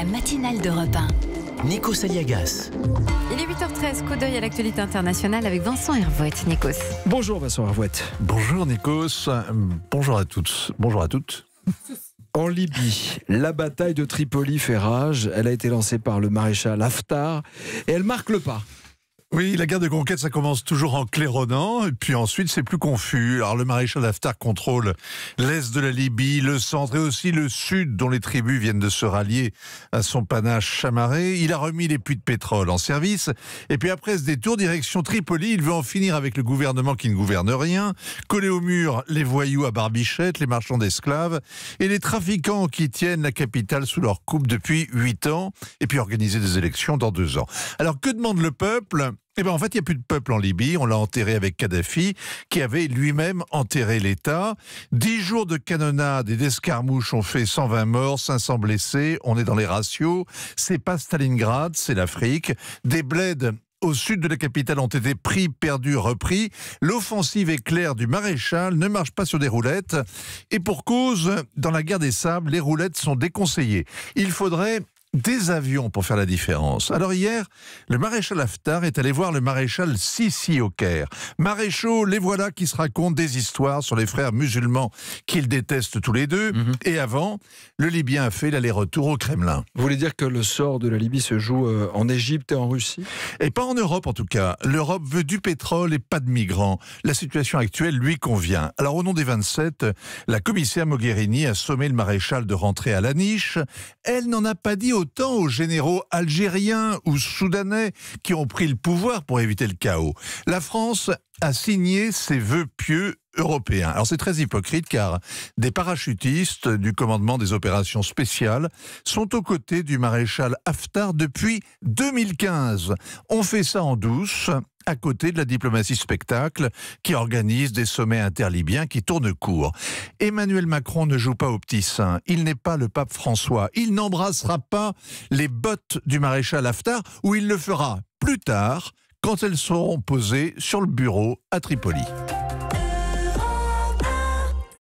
La matinale d'Europe 1. Nikos Aliagas. Il est 8h13, coup d'œil à l'actualité internationale avec Vincent Hervouet. Nikos. Bonjour Vincent Hervouet. Bonjour Nikos, bonjour à toutes, bonjour à toutes. En Libye, la bataille de Tripoli fait rage. Elle a été lancée par le maréchal Haftar et elle marque le pas. Oui, la guerre de conquête, ça commence toujours en claironnant, et puis ensuite c'est plus confus. Alors le maréchal Haftar contrôle l'est de la Libye, le centre et aussi le sud, dont les tribus viennent de se rallier à son panache chamarré. Il a remis les puits de pétrole en service, et puis après ce détour, direction Tripoli, il veut en finir avec le gouvernement qui ne gouverne rien, coller au mur les voyous à barbichette, les marchands d'esclaves, et les trafiquants qui tiennent la capitale sous leur coupe depuis 8 ans, et puis organiser des élections dans 2 ans. Alors que demande le peuple ? Eh bien, en fait, il n'y a plus de peuple en Libye. On l'a enterré avec Kadhafi, qui avait lui-même enterré l'État. 10 jours de canonnade et d'escarmouches ont fait 120 morts, 500 blessés. On est dans les ratios. C'est pas Stalingrad, c'est l'Afrique. Des bleds au sud de la capitale ont été pris, perdus, repris. L'offensive éclair du maréchal ne marche pas sur des roulettes. Et pour cause, dans la guerre des sables, les roulettes sont déconseillées. Il faudrait des avions pour faire la différence. Alors hier, le maréchal Haftar est allé voir le maréchal Sissi au Caire. Maréchaux, les voilà qui se racontent des histoires sur les frères musulmans qu'ils détestent tous les deux. Et avant, le Libyen a fait l'aller-retour au Kremlin. Vous voulez dire que le sort de la Libye se joue en Égypte et en Russie? Et pas en Europe en tout cas. L'Europe veut du pétrole et pas de migrants. La situation actuelle lui convient. Alors au nom des 27, la commissaire Mogherini a sommé le maréchal de rentrer à la niche. Elle n'en a pas dit autant aux généraux algériens ou soudanais qui ont pris le pouvoir pour éviter le chaos. La France a signé ses vœux pieux européens. Alors c'est très hypocrite car des parachutistes du commandement des opérations spéciales sont aux côtés du maréchal Haftar depuis 2015. On fait ça en douce, à côté de la diplomatie spectacle qui organise des sommets interlibyens qui tournent court. Emmanuel Macron ne joue pas au petit saint. Il n'est pas le pape François. Il n'embrassera pas les bottes du maréchal Haftar, ou il le fera plus tard quand elles seront posées sur le bureau à Tripoli.